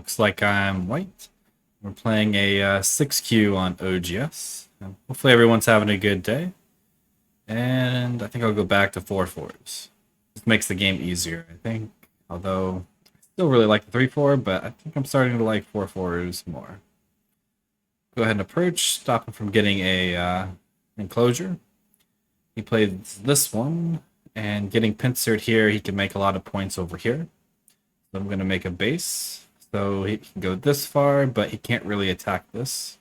looks like I'm white. We're playing a 6Q on OGS. Hopefully everyone's having a good day. And I think I'll go back to 4-4s. This makes the game easier, I think. Although, I still really like the 3-4, but I think I'm starting to like 4-4s more. Go ahead and approach, stop him from getting a enclosure. He played this one, and getting pincered here, he can make a lot of points over here. So I'm going to make a base. So he can go this far, but he can't really attack this.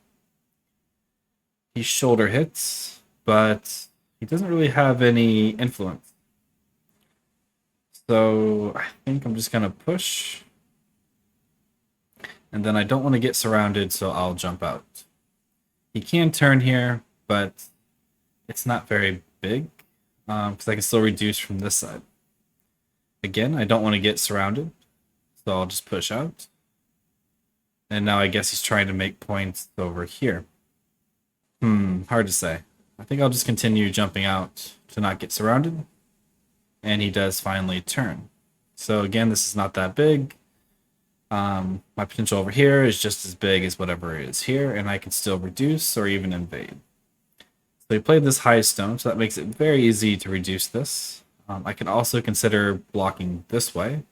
He shoulder hits, but he doesn't really have any influence. So I think I'm just going to push. And then I don't want to get surrounded, so I'll jump out. He can turn here, but it's not very big, because I can still reduce from this side. Again, I don't want to get surrounded, so I'll just push out. And now I guess he's trying to make points over here. Hard to say. I think I'll just continue jumping out to not get surrounded. And he does finally turn. So again, this is not that big. My potential over here is just as big as whatever is here, and I can still reduce or even invade. So he played this high stone, so that makes it very easy to reduce this. I can also consider blocking this way,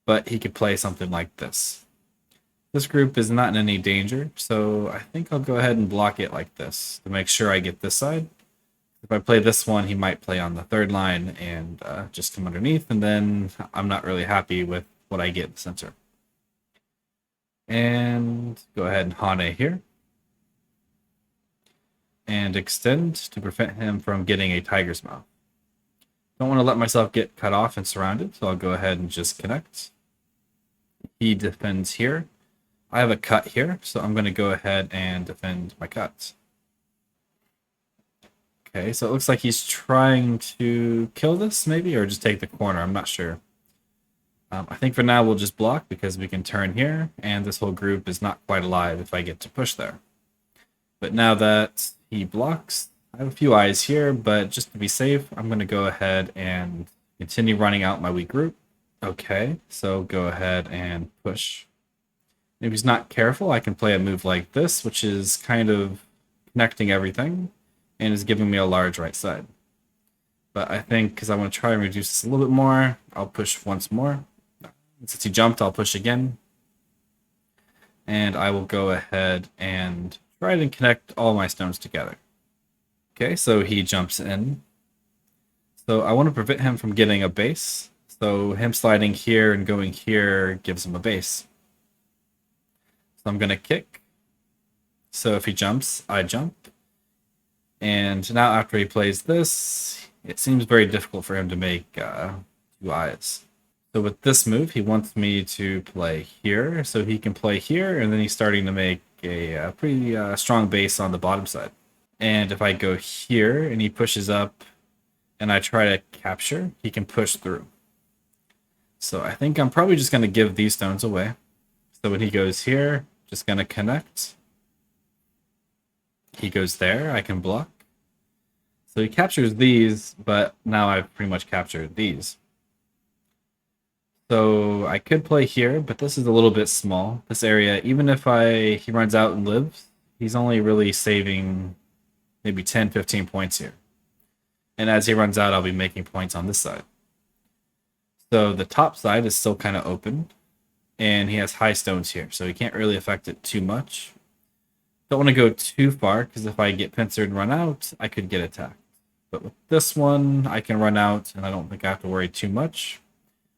but he could play something like this. This group is not in any danger, so I think I'll go ahead and block it like this to make sure I get this side. If I play this one, he might play on the third line and just come underneath, and then I'm not really happy with what I get in the center. And go ahead and Hane here. And extend to prevent him from getting a tiger's mouth. Don't want to let myself get cut off and surrounded, so I'll go ahead and just connect. He defends here. I have a cut here, so I'm going to go ahead and defend my cut. Okay, so it looks like he's trying to kill this, maybe, or just take the corner. I'm not sure. I think for now we'll just block because we can turn here, and this whole group is not quite alive if I get to push there. But now that he blocks, I have a few eyes here, but just to be safe, I'm going to go ahead and continue running out my weak group. Okay, so go ahead and push. If he's not careful, I can play a move like this, which is kind of connecting everything and is giving me a large right side. But I think because I want to try and reduce this a little bit more, I'll push once more. Since he jumped, I'll push again. And I will go ahead and try to connect all my stones together. Okay, so he jumps in. So I want to prevent him from getting a base. So him sliding here and going here gives him a base. So I'm going to kick. So if he jumps, I jump. And now after he plays this, it seems very difficult for him to make 2 eyes. So with this move, he wants me to play here. So he can play here, and then he's starting to make a pretty strong base on the bottom side. And if I go here and he pushes up and I try to capture, he can push through. So I think I'm probably just going to give these stones away. So when he goes here, just going to connect. He goes there, I can block. So he captures these, but now I've pretty much captured these. So I could play here, but this is a little bit small. This area, even if he runs out and lives, he's only really saving maybe 10-15 points here. And as he runs out, I'll be making points on this side. So the top side is still kind of open, and he has high stones here, so he can't really affect it too much. Don't want to go too far, because if I get pincered and run out, I could get attacked. But with this one, I can run out, and I don't think I have to worry too much.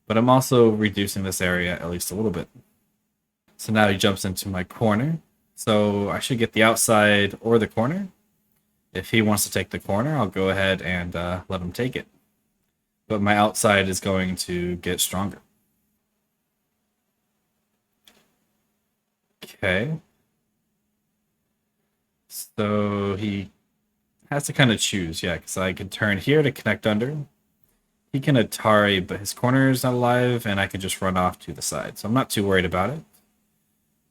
But I'm also reducing this area at least a little bit. So now he jumps into my corner. So I should get the outside or the corner. If he wants to take the corner, I'll go ahead and let him take it. But my outside is going to get stronger. Okay. So he has to kind of choose, yeah, because I can turn here to connect under. He can Atari, but his corner is not alive, and I can just run off to the side. So I'm not too worried about it.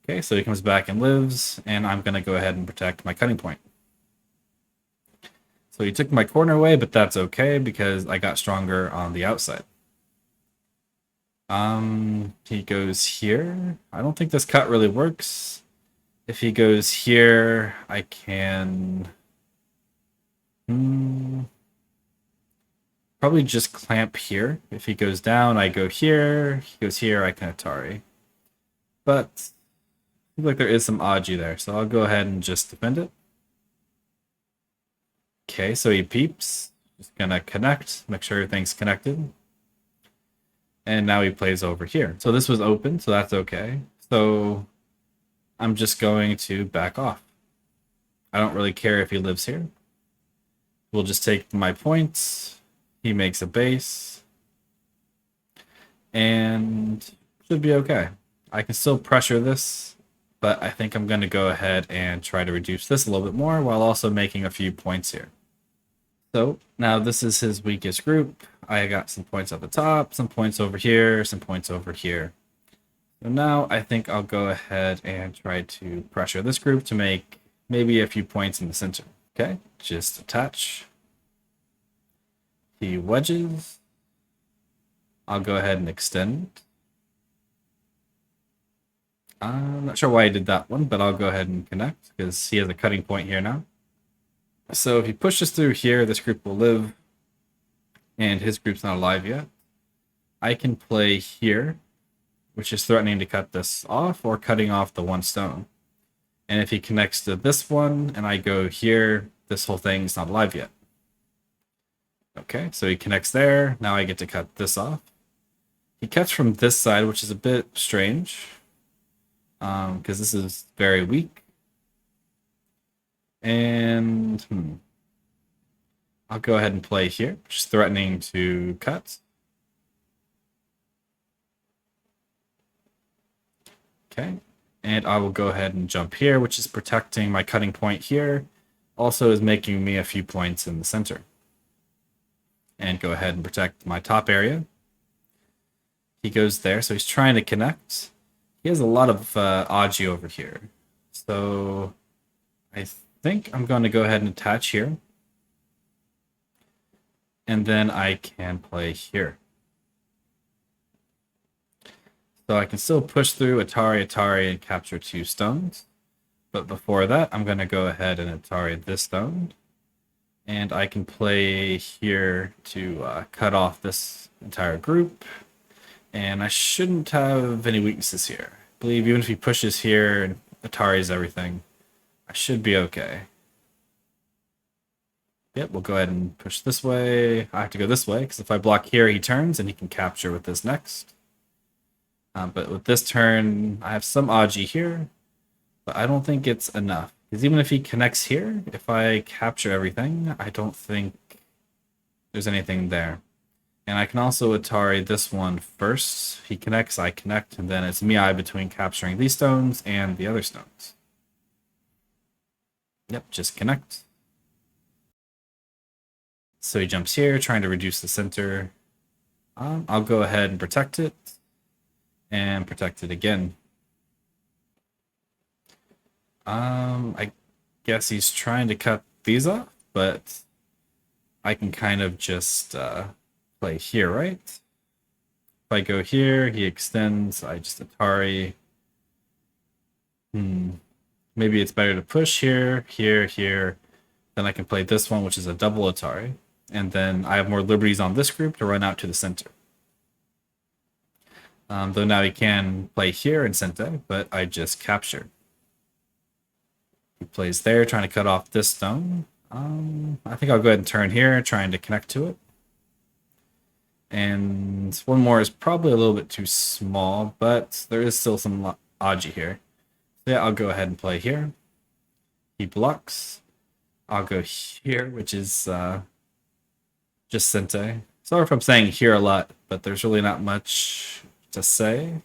Okay, so he comes back and lives, and I'm going to go ahead and protect my cutting point. So he took my corner away, but that's okay, because I got stronger on the outside. He goes here. I don't think this cut really works. If he goes here, I can probably just clamp here. If he goes down, I go here. He goes here, I can Atari. But I feel like there is some Aji there, so I'll go ahead and just defend it. Okay, so he peeps. Just gonna connect, make sure everything's connected. And now he plays over here. So this was open, so that's okay. So I'm just going to back off. I don't really care if he lives here. We'll just take my points. He makes a base. And should be okay. I can still pressure this, but I think I'm going to go ahead and try to reduce this a little bit more while also making a few points here. So now this is his weakest group. I got some points at the top, some points over here, some points over here. So now I think I'll go ahead and try to pressure this group to make maybe a few points in the center. Okay, just attach. He wedges. I'll go ahead and extend. I'm not sure why I did that one, but I'll go ahead and connect because he has a cutting point here now. So if he pushes through here, this group will live, and his group's not alive yet. I can play here, which is threatening to cut this off or cutting off the one stone. And if he connects to this one and I go here, this whole thing's not alive yet. Okay, so he connects there. Now I get to cut this off. He cuts from this side, which is a bit strange because this is very weak. And I'll go ahead and play here, just threatening to cut. Okay, and I will go ahead and jump here, which is protecting my cutting point here. Also is making me a few points in the center. And go ahead and protect my top area. He goes there, so he's trying to connect. He has a lot of Aji over here. So I think I'm going to go ahead and attach here. And then I can play here. So I can still push through Atari, and capture 2 stones. But before that, I'm going to go ahead and Atari this stone. And I can play here to cut off this entire group. And I shouldn't have any weaknesses here. I believe even if he pushes here and Atari's everything, I should be okay. Yep, we'll go ahead and push this way. I have to go this way, because if I block here, he turns, and he can capture with this next. But with this turn, I have some Aji here, but I don't think it's enough. Because even if he connects here, if I capture everything, I don't think there's anything there. And I can also Atari this one first. He connects, I connect, and then it's me-I between capturing these stones and the other stones. Yep, just connect. So he jumps here, trying to reduce the center. I'll go ahead and protect it. And protect it again. I guess he's trying to cut these off, but I can kind of just play here, right? If I go here, he extends, I just Atari. Maybe it's better to push here, here, here. Then I can play this one, which is a double Atari. And then I have more liberties on this group to run out to the center. Though now he can play here in center, but I just capture. He plays there, trying to cut off this stone. I think I'll go ahead and turn here, trying to connect to it. And one more is probably a little bit too small, but there is still some Aji here. So yeah, I'll go ahead and play here. He blocks. I'll go here, which is just Sente. Sorry if I'm saying here a lot, but there's really not much to say.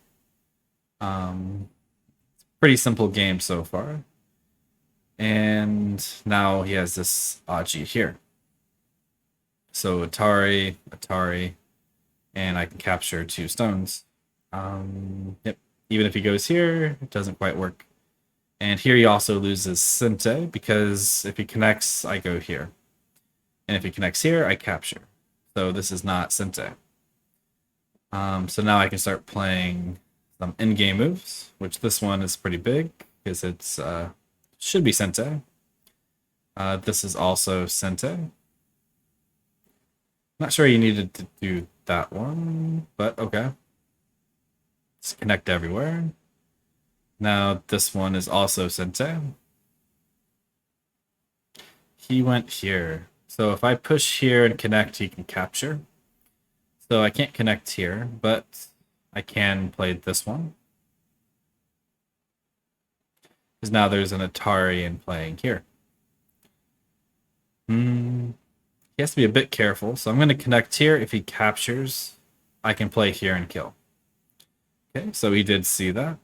Pretty simple game so far. And now he has this Aji here. So Atari, and I can capture 2 stones. Yep. Even if he goes here, it doesn't quite work. And here he also loses Sente, because if he connects, I go here. And if he connects here, I capture. So this is not Sente. So now I can start playing some in-game moves, which this one is pretty big because it's should be Sente. This is also Sente. Not sure you needed to do that one, but okay. Just connect everywhere. Now this one is also Sente. He went here. So if I push here and connect, he can capture. So I can't connect here, but I can play this one. Because now there's an Atari in playing here. He has to be a bit careful, so I'm going to connect here. If he captures, I can play here and kill. Okay, so he did see that.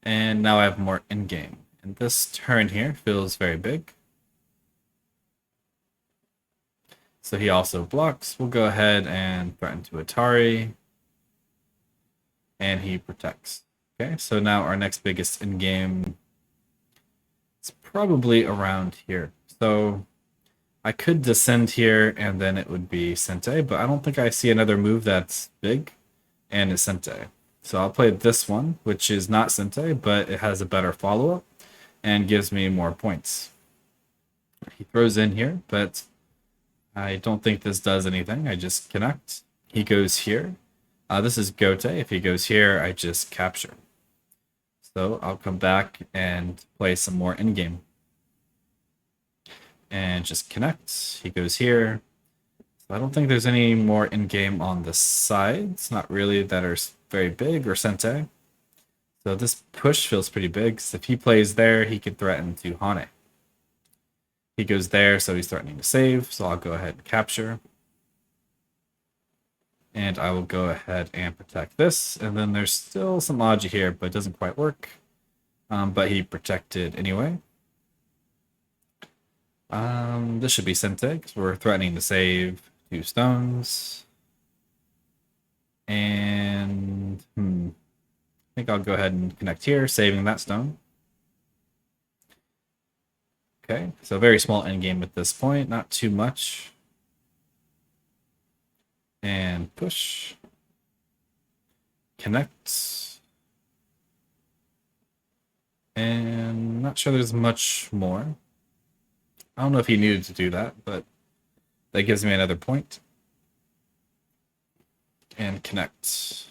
And now I have more in-game. And this turn here feels very big. So he also blocks. We'll go ahead and threaten to Atari. And he protects. Okay, so now our next biggest in-game is probably around here. So I could descend here and then it would be Sente, but I don't think I see another move that's big and is Sente. So I'll play this one, which is not Sente, but it has a better follow-up and gives me more points. He throws in here, but I don't think this does anything. I just connect. He goes here. This is Gote. If he goes here, I just capture. So I'll come back and play some more in-game. And just connect. He goes here. So I don't think there's any more in-game on the sides. Not really that are very big or Sente. So this push feels pretty big. So if he plays there, he could threaten to Hane. He goes there, so he's threatening to save. So I'll go ahead and capture. And I will go ahead and protect this. And then there's still some Aji here, but it doesn't quite work. But he protected anyway. This should be Sente, because we're threatening to save 2 stones. And I think I'll go ahead and connect here, saving that stone. Okay, so very small endgame at this point, not too much. And push. Connect. And not sure there's much more. I don't know if he needed to do that, but that gives me another point. And connect.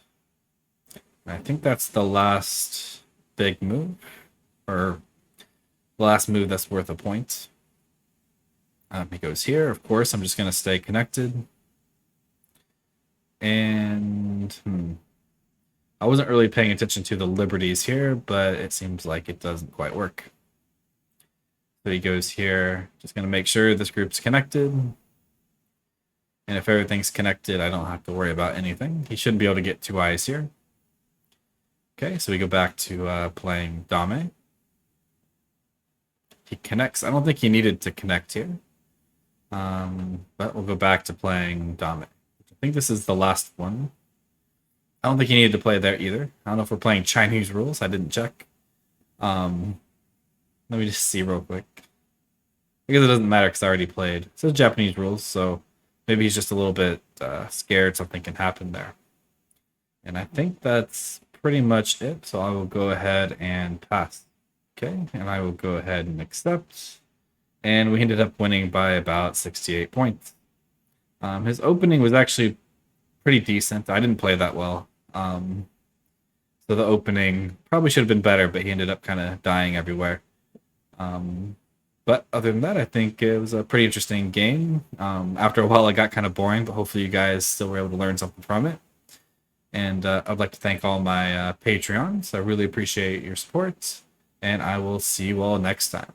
I think that's the last big move, or the last move that's worth a point. He goes here. Of course, I'm just going to stay connected. And I wasn't really paying attention to the liberties here, but it seems like it doesn't quite work. So he goes here, just going to make sure this group's connected. And if everything's connected, I don't have to worry about anything. He shouldn't be able to get 2 eyes here. Okay, so we go back to playing Dame. He connects. I don't think he needed to connect here. But we'll go back to playing Dame. I think this is the last one. I don't think he needed to play there either. I don't know if we're playing Chinese rules. I didn't check. Let me just see real quick. I guess it doesn't matter because I already played. It says Japanese rules, so maybe he's just a little bit scared something can happen there. And I think that's pretty much it. So I will go ahead and pass. Okay, and I will go ahead and accept. And we ended up winning by about 68 points. His opening was actually pretty decent. I didn't play that well. So the opening probably should have been better, but he ended up kind of dying everywhere. But other than that, I think it was a pretty interesting game. After a while, it got kind of boring, but hopefully you guys still were able to learn something from it. And I'd like to thank all my Patreons. I really appreciate your support, and I will see you all next time.